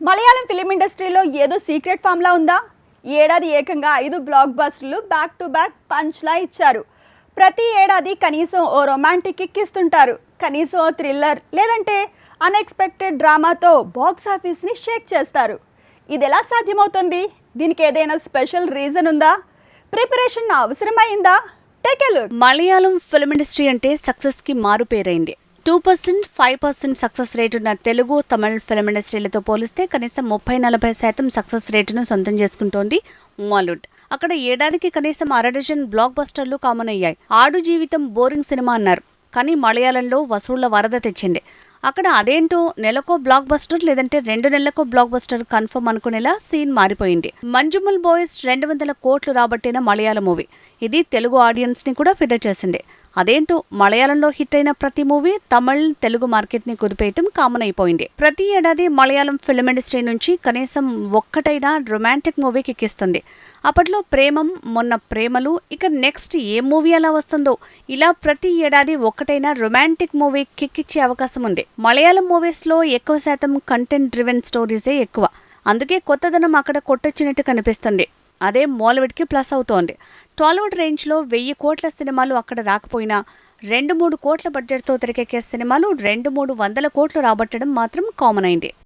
Malayalam film ఇండస్ట్రీలో ఏదో secret formula ఉందా? ఈ ఏడాది ఏకంగా 5 బ్లాక్ బస్టర్లు బ్యాక్ టు బ్యాక్ పంచ్లా ఇచ్చారు. ప్రతి ఏడాది కనీసం ఓ రొమాంటిక్ కిక్ ఇస్తుంటారు, కనీసం ఓ థ్రిల్లర్ లేదంటే అన్ఎక్స్పెక్టెడ్ డ్రామాతో బాక్స్ ఆఫీస్ని షేక్ చేస్తారు. ఇది ఎలా సాధ్యమవుతుంది? దీనికి ఏదైనా స్పెషల్ రీజన్ ఉందా? ప్రిపరేషన్ అవసరమైందా? Take a look. Malayalam film industry అంటే సక్సెస్ కి మారుపేరైంది. 2%, 5% సక్సెస్ రేట్ ఉన్న తెలుగు, తమిళ ఫిల్మ్ ఇండస్ట్రీలతో పోలిస్తే కనీసం 30-40% సక్సెస్ రేటును సొంతం చేసుకుంటోంది మాలీవుడ్. అక్కడ ఏడాదికి కనీసం 6 డజన్ బ్లాక్ బస్టర్లు కామన్ అయ్యాయి. ఆడు జీవితం బోరింగ్ సినిమా అన్నారు, కానీ మలయాళంలో వసూళ్ల వరద తెచ్చింది. అక్కడ అదేంటో నెలకో బ్లాక్ బస్టర్ లేదంటే 2 నెలలకో బ్లాక్ బస్టర్ కన్ఫర్మ్ అనుకునేలా సీన్ మారిపోయింది. మంజుమల్ బాయ్స్ 200 కోట్లు రాబట్టిన మలయాళ మూవీ. ఇది తెలుగు ఆడియన్స్ ని కూడా ఫిదా చేసింది. అదేంటో మలయాళంలో హిట్ అయిన ప్రతి మూవీ తమిళ, తెలుగు మార్కెట్ ని కుదిపేయటం కామన్ అయిపోయింది. ప్రతి ఏడాది మలయాళం ఫిల్మ్ ఇండస్ట్రీ నుంచి కనీసం ఒక్కటైనా రొమాంటిక్ మూవీ కిక్కిస్తుంది. అప్పట్లో ప్రేమం, మొన్న ప్రేమలు, ఇక నెక్స్ట్ ఏ మూవీ అలా వస్తుందో ఇలా ప్రతి ఏడాది ఒక్కటైనా రొమాంటిక్ మూవీ కిక్ ఇచ్చే అవకాశం ఉంది. మలయాళం మూవీస్ లో ఎక్కువ శాతం కంటెంట్ డ్రివెన్ స్టోరీసే ఎక్కువ. అందుకే కొత్తదనం అక్కడ కొట్టొచ్చినట్టు కనిపిస్తుంది. అదే మాలీవుడ్ కి ప్లస్ అవుతోంది. టాలీవుడ్ రేంజ్ లో 1000 కోట్ల సినిమాలు అక్కడ రాకపోయినా 2-3 కోట్ల బడ్జెట్ తో తెరకెక్కే సినిమాలు 200-300 కోట్లు రాబట్టడం మాత్రం కామన్ అయింది.